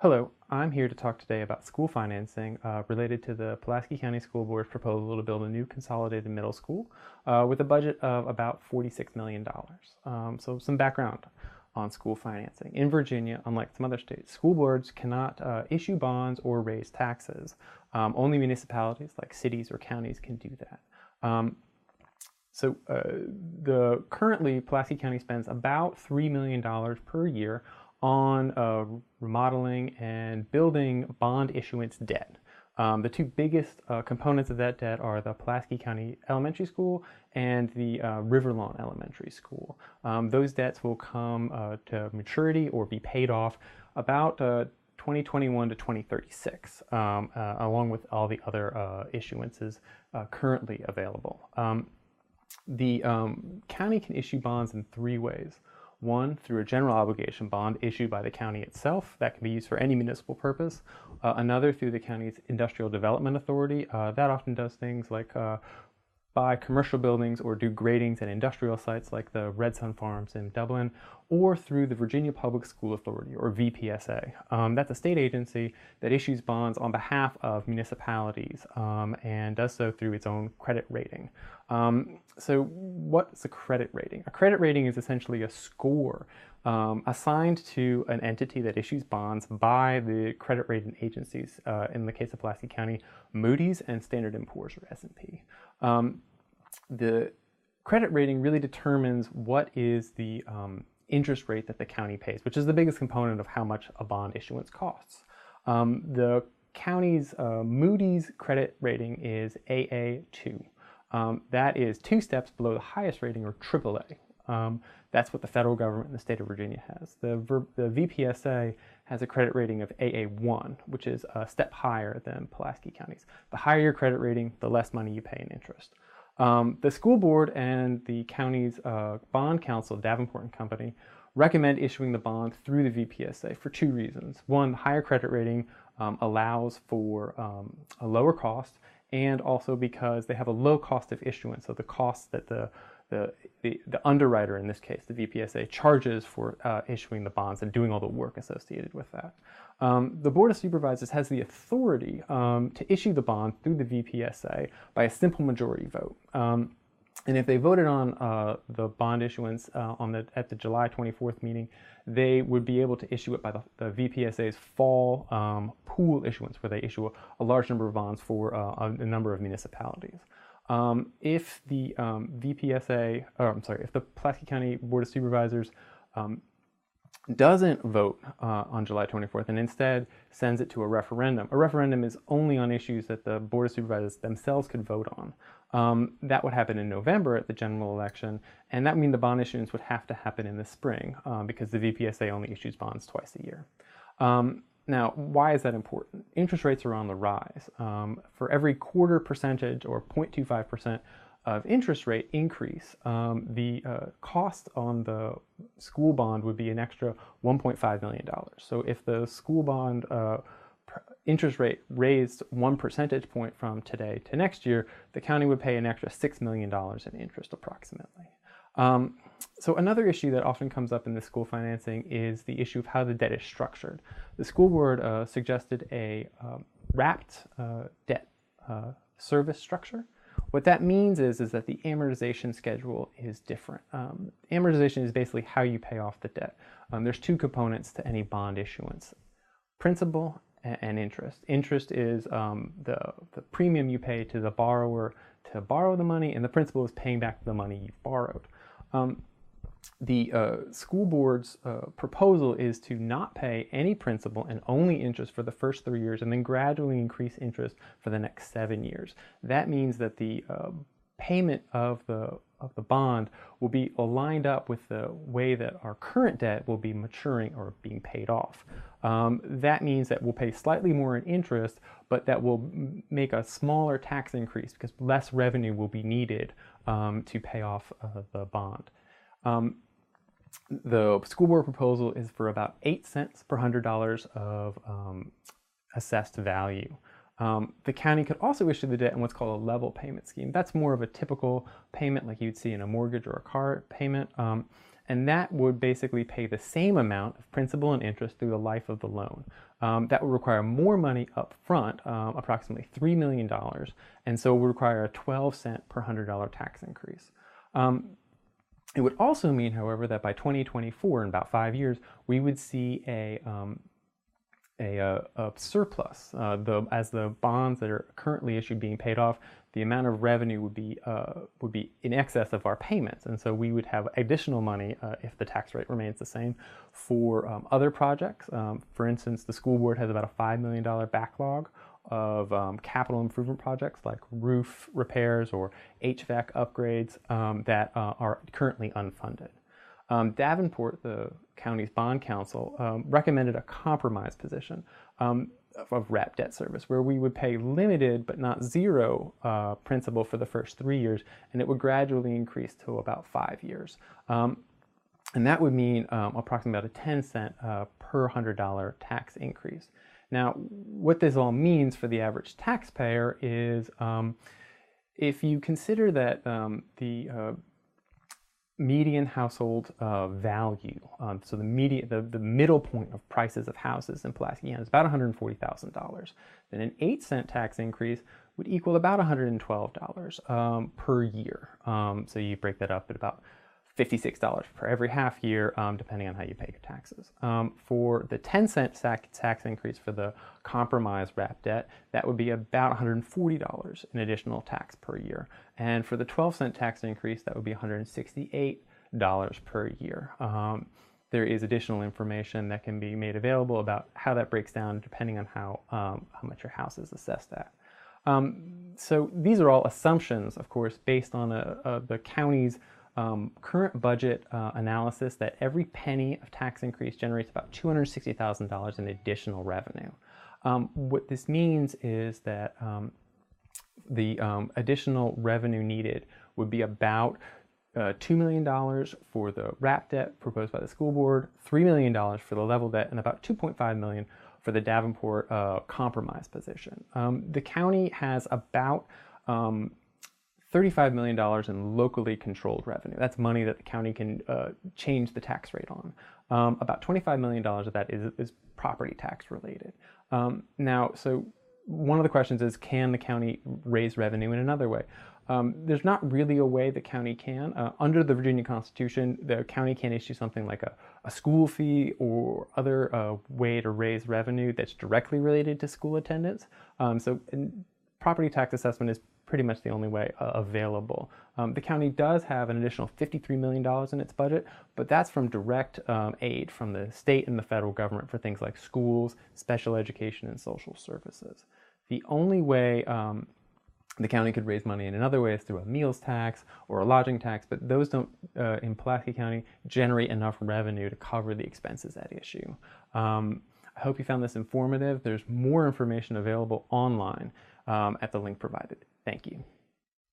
Hello, I'm here to talk today about school financing related to the Pulaski County School Board's proposal to build a new consolidated middle school with a budget of about $46 million. So some background on school financing. In Virginia, unlike some other states, school boards cannot issue bonds or raise taxes. Only municipalities like cities or counties can do that. Currently, Pulaski County spends about $3 million per year on remodeling and building bond issuance debt. The two biggest components of that debt are the Pulaski County Elementary School and the Riverlawn Elementary School. Those debts will come to maturity or be paid off about 2021 to 2036, along with all the other issuances currently available. The county can issue bonds in three ways. One, through a general obligation bond issued by the county itself that can be used for any municipal purpose. Another, through the county's Industrial Development Authority. That often does things like buy commercial buildings or do gradings at industrial sites like the Red Sun Farms in Dublin, or through the Virginia Public School Authority, or VPSA. That's a state agency that issues bonds on behalf of municipalities and does so through its own credit rating. So what's a credit rating? A credit rating is essentially a score assigned to an entity that issues bonds by the credit rating agencies, in the case of Pulaski County, Moody's and Standard & Poor's, or S&P. The credit rating really determines what is the interest rate that the county pays, which is the biggest component of how much a bond issuance costs. The county's Moody's credit rating is AA2. That is 2 steps below the highest rating, or AAA. That's what the federal government in the state of Virginia has. The VPSA has a credit rating of AA1, which is a step higher than Pulaski County's. The higher your credit rating, the less money you pay in interest. The school board and the county's bond council, Davenport & Company, recommend issuing the bond through the VPSA for 2 reasons. One, the higher credit rating allows for a lower cost, and also because they have a low cost of issuance. So the cost that the underwriter, in this case, the VPSA, charges for issuing the bonds and doing all the work associated with that. The Board of Supervisors has the authority to issue the bond through the VPSA by a simple majority vote. And if they voted on the bond issuance at the July 24th meeting, they would be able to issue it by the VPSA's fall pool issuance, where they issue a large number of bonds for a number of municipalities. If the if the Pulaski County Board of Supervisors doesn't vote on July 24th and instead sends it to a referendum is only on issues that the Board of Supervisors themselves could vote on. That would happen in November at the general election, and that would mean the bond issuance would have to happen in the spring because the VPSA only issues bonds twice a year. Now, why is that important? Interest rates are on the rise. For every 0.25% or 0.25% of interest rate increase, the cost on the school bond would be an extra $1.5 million. So if the school bond interest rate raised 1 percentage point from today to next year, the county would pay an extra $6 million in interest approximately. So another issue that often comes up in the school financing is the issue of how the debt is structured. The school board suggested a wrapped debt service structure. What that means is that the amortization schedule is different. Amortization is basically how you pay off the debt. There's 2 components to any bond issuance: principal and interest. Interest is the premium you pay to the borrower to borrow the money, and the principal is paying back the money you've borrowed. The school board's proposal is to not pay any principal and only interest for the first 3 years, and then gradually increase interest for the next 7 years. That means that the payment of the bond will be aligned up with the way that our current debt will be maturing or being paid off. That means that we'll pay slightly more in interest, but that will make a smaller tax increase because less revenue will be needed to pay off the bond. The school board proposal is for about 8 cents per $100 of assessed value. The county could also issue the debt in what's called a level payment scheme. That's more of a typical payment like you'd see in a mortgage or a car payment. and that would basically pay the same amount of principal and interest through the life of the loan. That would require more money up front, approximately $3 million, and so would require a 12-cent per $100 tax increase. It would also mean, however, that by 2024, in about 5 years, we would see a surplus. As the bonds that are currently issued being paid off, the amount of revenue would be in excess of our payments, and so we would have additional money if the tax rate remains the same for other projects. For instance, the school board has about a $5 million backlog of capital improvement projects like roof repairs or HVAC upgrades that are currently unfunded. Davenport, the county's bond counsel, recommended a compromise position of wrap debt service, where we would pay limited but not zero principal for the first 3 years, and it would gradually increase to about 5 years. And that would mean approximately about a 10-cent per $100 tax increase. Now, what this all means for the average taxpayer is if you consider that the median household value, so the middle point of prices of houses in Pulaski County is about $140,000. Then an 8-cent tax increase would equal about $112 per year. So you break that up at about $56 per every half year, depending on how you pay your taxes. For the 10-cent tax increase for the compromise wrap debt, that would be about $140 in additional tax per year. And for the 12-cent tax increase, that would be $168 per year. There is additional information that can be made available about how that breaks down depending on how much your house is assessed at. So these are all assumptions, of course, based on the county's current budget analysis that every penny of tax increase generates about $260,000 in additional revenue. What this means is that the additional revenue needed would be about $2 million for the wrap debt proposed by the school board, $3 million for the level debt, and about $2.5 million for the Davenport compromise position. The county has about $35 million in locally controlled revenue. That's money that the county can change the tax rate on. About $25 million of that is property tax related. Now, so one of the questions is, can the county raise revenue in another way? There's not really a way the county can. Under the Virginia Constitution, the county can issue something like a school fee or other way to raise revenue that's directly related to school attendance. So property tax assessment is pretty much the only way available. The county does have an additional $53 million in its budget, but that's from direct aid from the state and the federal government for things like schools, special education, and social services. The only way the county could raise money in another way is through a meals tax or a lodging tax, but those don't, in Pulaski County, generate enough revenue to cover the expenses at issue. I hope you found this informative. There's more information available online at the link provided. Thank you.